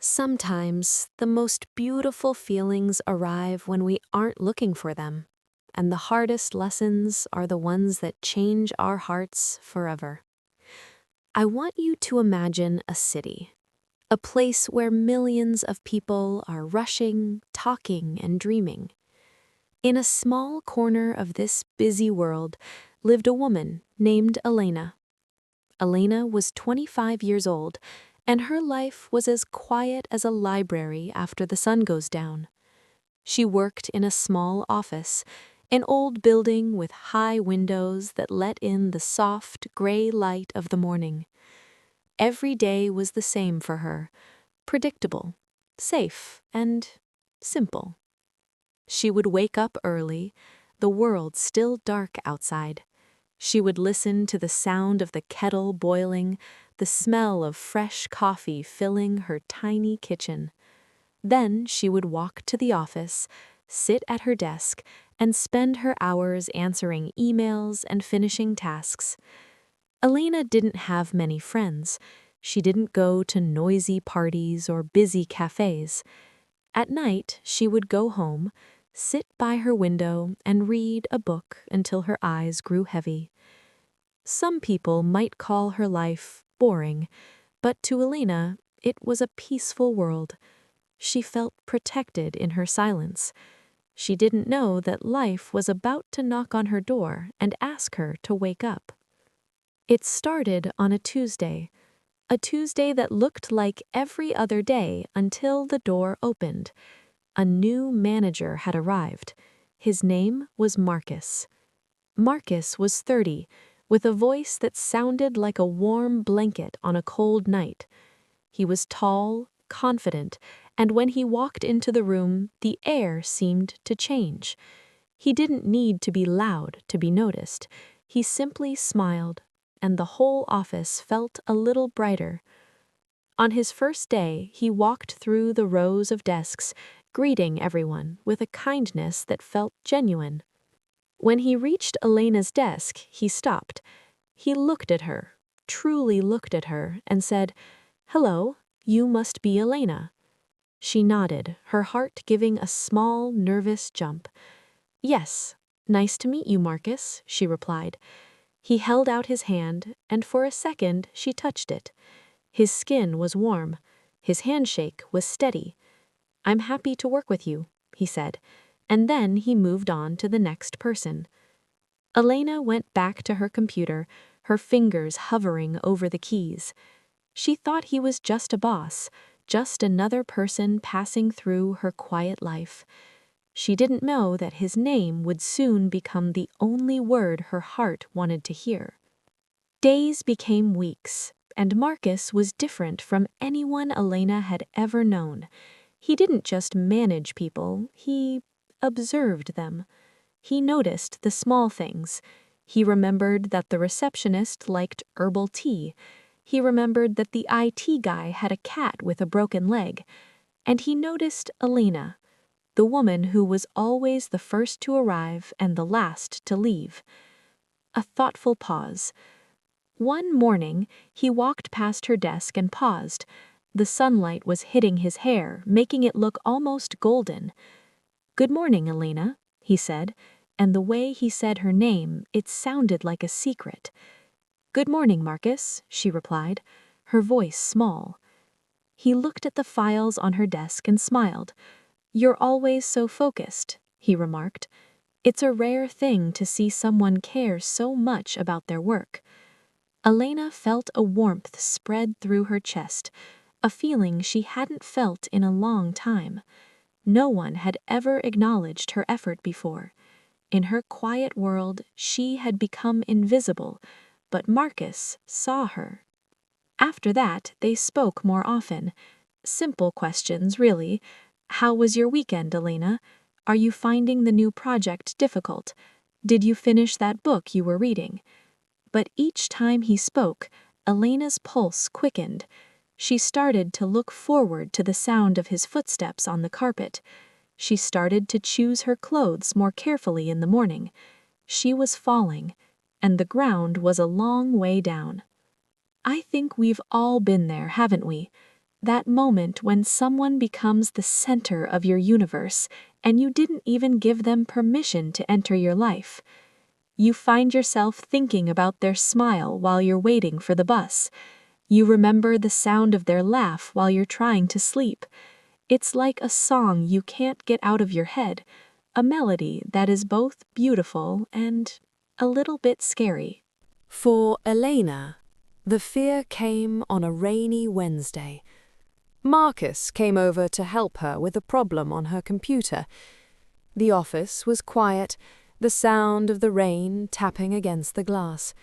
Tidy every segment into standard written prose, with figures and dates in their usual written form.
Sometimes the most beautiful feelings arrive when we aren't looking for them, and the hardest lessons are the ones that change our hearts forever. I want you to imagine a city, a place where millions of people are rushing, talking, and dreaming. In a small corner of this busy world lived a woman named Elena. Elena was 25 years old, and her life was as quiet as a library after the sun goes down. She worked in a small office, an old building with high windows that let in the soft, gray light of the morning. Every day was the same for her, predictable, safe, and simple. She would wake up early, the world still dark outside. She would listen to the sound of the kettle boiling, the smell of fresh coffee filling her tiny kitchen. Then she would walk to the office, sit at her desk, and spend her hours answering emails and finishing tasks. Elena didn't have many friends. She didn't go to noisy parties or busy cafes. At night, she would go home, sit by her window, and read a book until her eyes grew heavy. Some people might call her life boring, but to Elena, it was a peaceful world. She felt protected in her silence. She didn't know that life was about to knock on her door and ask her to wake up. It started on a Tuesday that looked like every other day until the door opened. A new manager had arrived. His name was Marcus. Marcus was 30, with a voice that sounded like a warm blanket on a cold night. He was tall, confident, and when he walked into the room, the air seemed to change. He didn't need to be loud to be noticed. He simply smiled, and the whole office felt a little brighter. On his first day, he walked through the rows of desks, greeting everyone with a kindness that felt genuine. When he reached Elena's desk, he stopped. He looked at her, truly looked at her, and said, "Hello, you must be Elena." She nodded, her heart giving a small, nervous jump. "Yes, nice to meet you, Marcus," she replied. He held out his hand, and for a second she touched it. His skin was warm. His handshake was steady. "I'm happy to work with you," he said, and then he moved on to the next person. Elena went back to her computer, her fingers hovering over the keys. She thought he was just a boss, just another person passing through her quiet life. She didn't know that his name would soon become the only word her heart wanted to hear. Days became weeks, and Marcus was different from anyone Elena had ever known. He didn't just manage people, he observed them. He noticed the small things. He remembered that the receptionist liked herbal tea. He remembered that the IT guy had a cat with a broken leg. And he noticed Elena, the woman who was always the first to arrive and the last to leave. A thoughtful pause. One morning, he walked past her desk and paused. The sunlight was hitting his hair, making it look almost golden. "Good morning, Elena," he said, and the way he said her name, it sounded like a secret. "Good morning, Marcus," she replied, her voice small. He looked at the files on her desk and smiled. "You're always so focused," he remarked. "It's a rare thing to see someone care so much about their work." Elena felt a warmth spread through her chest, a feeling she hadn't felt in a long time. No one had ever acknowledged her effort before. In her quiet world, she had become invisible, but Marcus saw her. After that, they spoke more often. Simple questions, really. "How was your weekend, Elena? Are you finding the new project difficult? Did you finish that book you were reading?" But each time he spoke, Elena's pulse quickened. She started to look forward to the sound of his footsteps on the carpet. She started to choose her clothes more carefully in the morning. She was falling, and the ground was a long way down. I think we've all been there, haven't we? That moment when someone becomes the center of your universe and you didn't even give them permission to enter your life. You find yourself thinking about their smile while you're waiting for the bus. You remember the sound of their laugh while you're trying to sleep. It's like a song you can't get out of your head, a melody that is both beautiful and a little bit scary. For Elena, the fear came on a rainy Wednesday. Marcus came over to help her with a problem on her computer. The office was quiet, the sound of the rain tapping against the glass.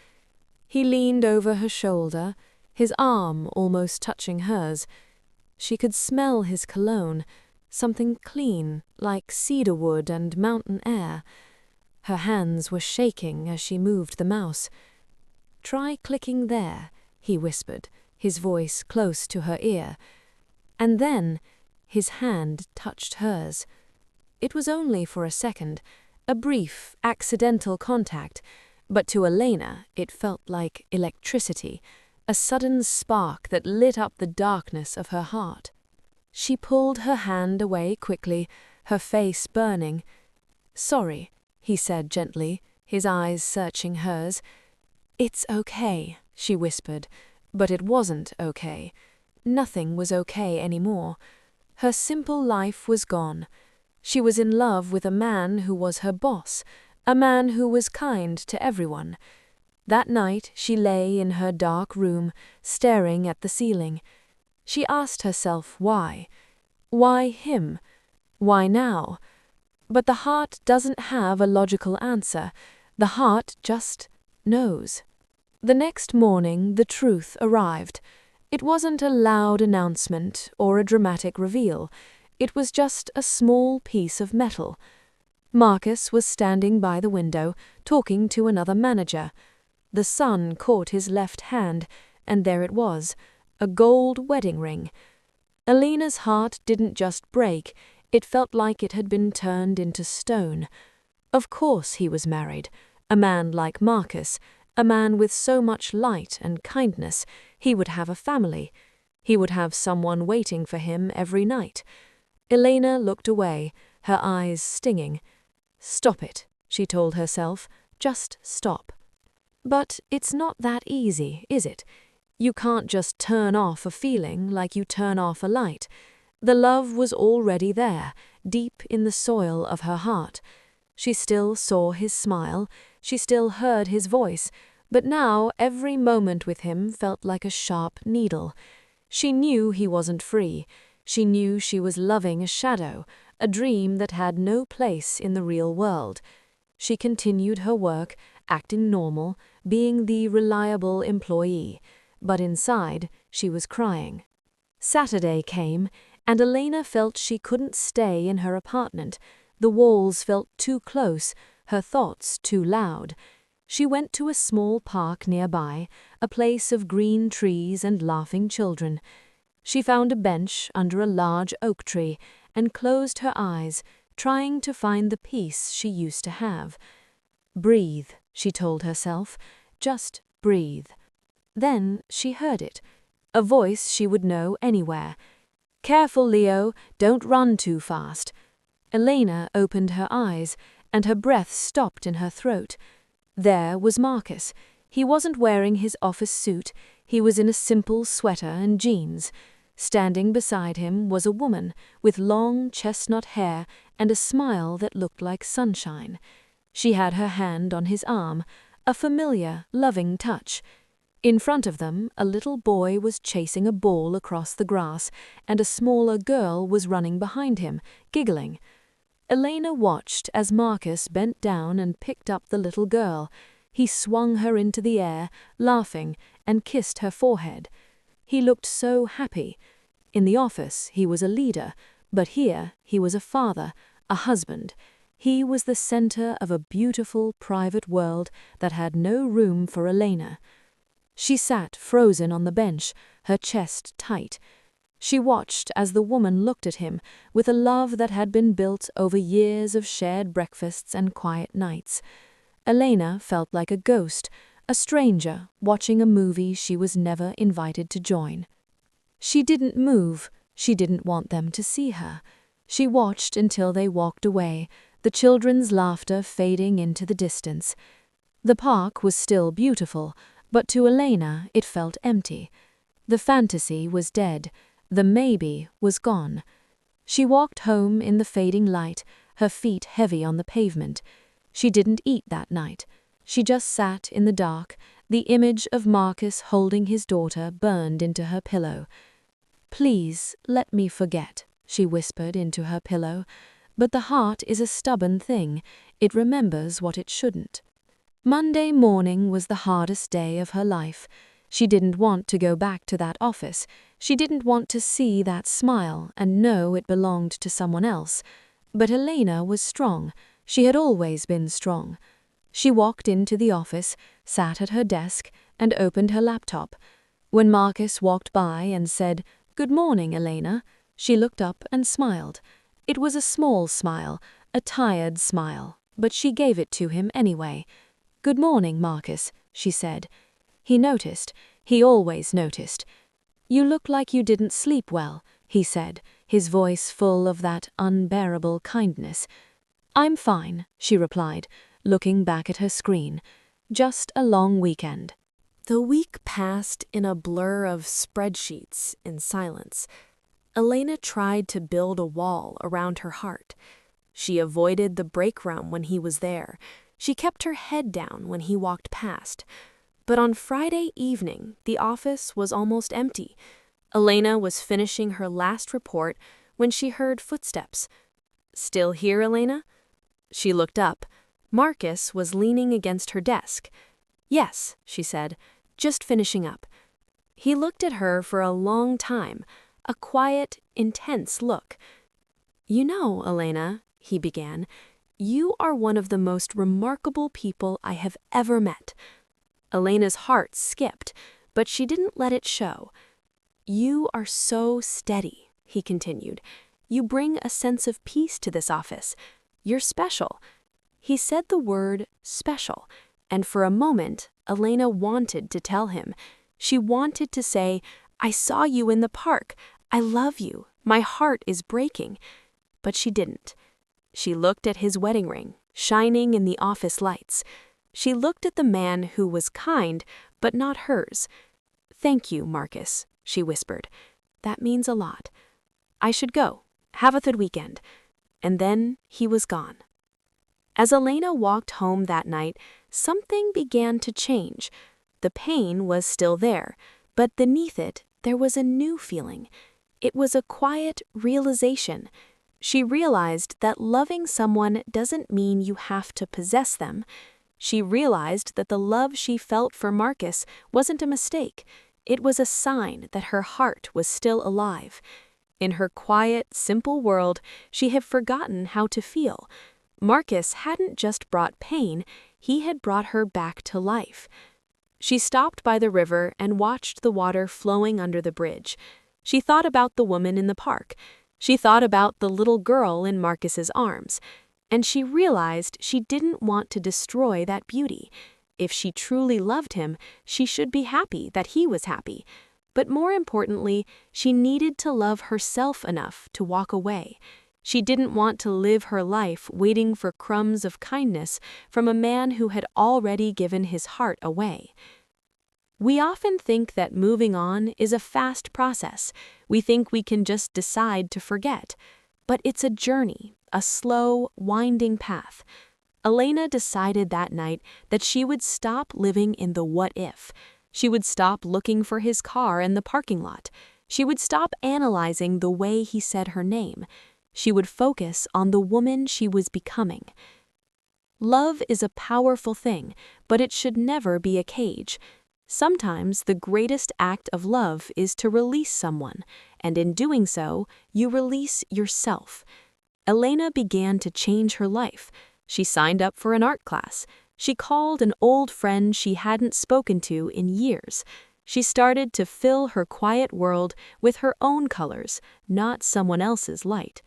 He leaned over her shoulder, his arm almost touching hers. She could smell his cologne, something clean, like cedarwood and mountain air. Her hands were shaking as she moved the mouse. "Try clicking there," he whispered, his voice close to her ear. And then his hand touched hers. It was only for a second, a brief, accidental contact, but to Elena it felt like electricity, a sudden spark that lit up the darkness of her heart. She pulled her hand away quickly, her face burning. "Sorry," he said gently, his eyes searching hers. "It's okay," she whispered, but it wasn't okay. Nothing was okay anymore. Her simple life was gone. She was in love with a man who was her boss, a man who was kind to everyone. That night she lay in her dark room, staring at the ceiling. She asked herself why. Why him? Why now? But the heart doesn't have a logical answer. The heart just knows. The next morning the truth arrived. It wasn't a loud announcement or a dramatic reveal. It was just a small piece of metal. Marcus was standing by the window, talking to another manager. The sun caught his left hand, and there it was, a gold wedding ring. Elena's heart didn't just break, it felt like it had been turned into stone. Of course he was married, a man like Marcus, a man with so much light and kindness. He would have a family. He would have someone waiting for him every night. Elena looked away, her eyes stinging. "Stop it," she told herself. "Just stop." But it's not that easy, is it? You can't just turn off a feeling like you turn off a light. The love was already there, deep in the soil of her heart. She still saw his smile, she still heard his voice, but now every moment with him felt like a sharp needle. She knew he wasn't free. She knew she was loving a shadow, a dream that had no place in the real world. She continued her work, acting normal, being the reliable employee, but inside she was crying. Saturday came, and Elena felt she couldn't stay in her apartment. The walls felt too close, her thoughts too loud. She went to a small park nearby, a place of green trees and laughing children. She found a bench under a large oak tree and closed her eyes, trying to find the peace she used to have. "Breathe," she told herself, "just breathe." Then she heard it, a voice she would know anywhere. "Careful, Leo, don't run too fast." Elena opened her eyes, and her breath stopped in her throat. There was Marcus. He wasn't wearing his office suit, he was in a simple sweater and jeans. Standing beside him was a woman with long chestnut hair and a smile that looked like sunshine. She had her hand on his arm, a familiar, loving touch. In front of them, a little boy was chasing a ball across the grass, and a smaller girl was running behind him, giggling. Elena watched as Marcus bent down and picked up the little girl. He swung her into the air, laughing, and kissed her forehead. He looked so happy. In the office, he was a leader, but here he was a father, a husband. He was the center of a beautiful private world that had no room for Elena. She sat frozen on the bench, her chest tight. She watched as the woman looked at him with a love that had been built over years of shared breakfasts and quiet nights. Elena felt like a ghost, a stranger watching a movie she was never invited to join. She didn't move. She didn't want them to see her. She watched until they walked away, the children's laughter fading into the distance. The park was still beautiful, but to Elena it felt empty. The fantasy was dead. The maybe was gone. She walked home in the fading light, her feet heavy on the pavement. She didn't eat that night. She just sat in the dark. The image of Marcus holding his daughter burned into her pillow. "Please, let me forget," she whispered into her pillow. But the heart is a stubborn thing. It remembers what it shouldn't. Monday morning was the hardest day of her life. She didn't want to go back to that office. She didn't want to see that smile and know it belonged to someone else. But Elena was strong. She had always been strong. She walked into the office, sat at her desk, and opened her laptop. When Marcus walked by and said, "Good morning, Elena," she looked up and smiled. It was a small smile, a tired smile, but she gave it to him anyway. "Good morning, Marcus," she said. He noticed. He always noticed. "You look like you didn't sleep well," he said, his voice full of that unbearable kindness. "I'm fine," she replied, looking back at her screen. "Just a long weekend." The week passed in a blur of spreadsheets in silence. Elena tried to build a wall around her heart. She avoided the break room when he was there. She kept her head down when he walked past. But on Friday evening, the office was almost empty. Elena was finishing her last report when she heard footsteps. "Still here, Elena?" She looked up. Marcus was leaning against her desk. "Yes," she said, "just finishing up." He looked at her for a long time, a quiet, intense look. "You know, Elena," he began, "you are one of the most remarkable people I have ever met." Elena's heart skipped, but she didn't let it show. "You are so steady," he continued. "You bring a sense of peace to this office. You're special." He said the word special, and for a moment, Elena wanted to tell him. She wanted to say, "I saw you in the park. I love you. My heart is breaking." But she didn't. She looked at his wedding ring, shining in the office lights. She looked at the man who was kind, but not hers. "Thank you, Marcus," she whispered. "That means a lot. I should go. Have a good weekend." And then he was gone. As Elena walked home that night, something began to change. The pain was still there, but beneath it, there was a new feeling. It was a quiet realization. She realized that loving someone doesn't mean you have to possess them. She realized that the love she felt for Marcus wasn't a mistake. It was a sign that her heart was still alive. In her quiet, simple world, she had forgotten how to feel. Marcus hadn't just brought pain, he had brought her back to life. She stopped by the river and watched the water flowing under the bridge. She thought about the woman in the park. She thought about the little girl in Marcus's arms. And she realized she didn't want to destroy that beauty. If she truly loved him, she should be happy that he was happy. But more importantly, she needed to love herself enough to walk away. She didn't want to live her life waiting for crumbs of kindness from a man who had already given his heart away. We often think that moving on is a fast process. We think we can just decide to forget. But it's a journey, a slow, winding path. Elena decided that night that she would stop living in the what if. She would stop looking for his car in the parking lot. She would stop analyzing the way he said her name. She would focus on the woman she was becoming. Love is a powerful thing, but it should never be a cage. Sometimes the greatest act of love is to release someone, and in doing so, you release yourself. Elena began to change her life. She signed up for an art class. She called an old friend she hadn't spoken to in years. She started to fill her quiet world with her own colors, not someone else's light.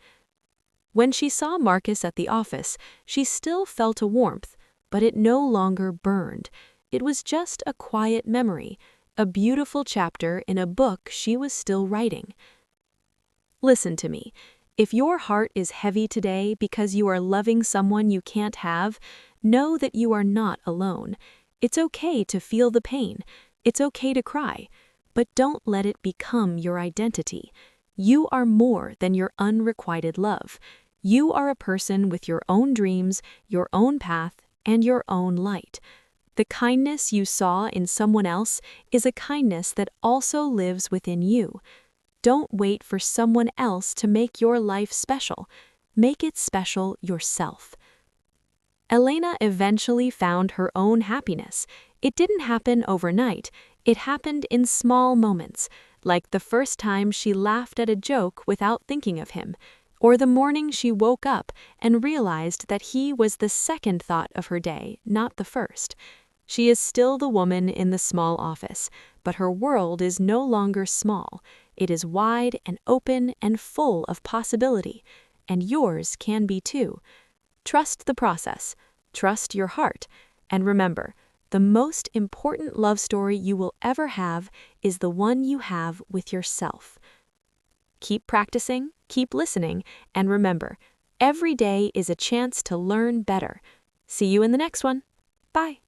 When she saw Marcus at the office, she still felt a warmth, but it no longer burned. It was just a quiet memory. a beautiful chapter in a book she was still writing. Listen to me. If your heart is heavy today because you are loving someone you can't have, know that you are not alone. It's okay to feel the pain. It's okay to cry. But don't let it become your identity. You are more than your unrequited love. You are a person with your own dreams, your own path, and your own light. The kindness you saw in someone else is a kindness that also lives within you. Don't wait for someone else to make your life special. Make it special yourself. Elena eventually found her own happiness. It didn't happen overnight. It happened in small moments, like the first time she laughed at a joke without thinking of him, or the morning she woke up and realized that he was the second thought of her day, not the first. She is still the woman in the small office, but her world is no longer small. It is wide and open and full of possibility, and yours can be too. Trust the process, trust your heart, and remember, the most important love story you will ever have is the one you have with yourself. Keep practicing, keep listening, and remember, every day is a chance to learn better. See you in the next one. Bye.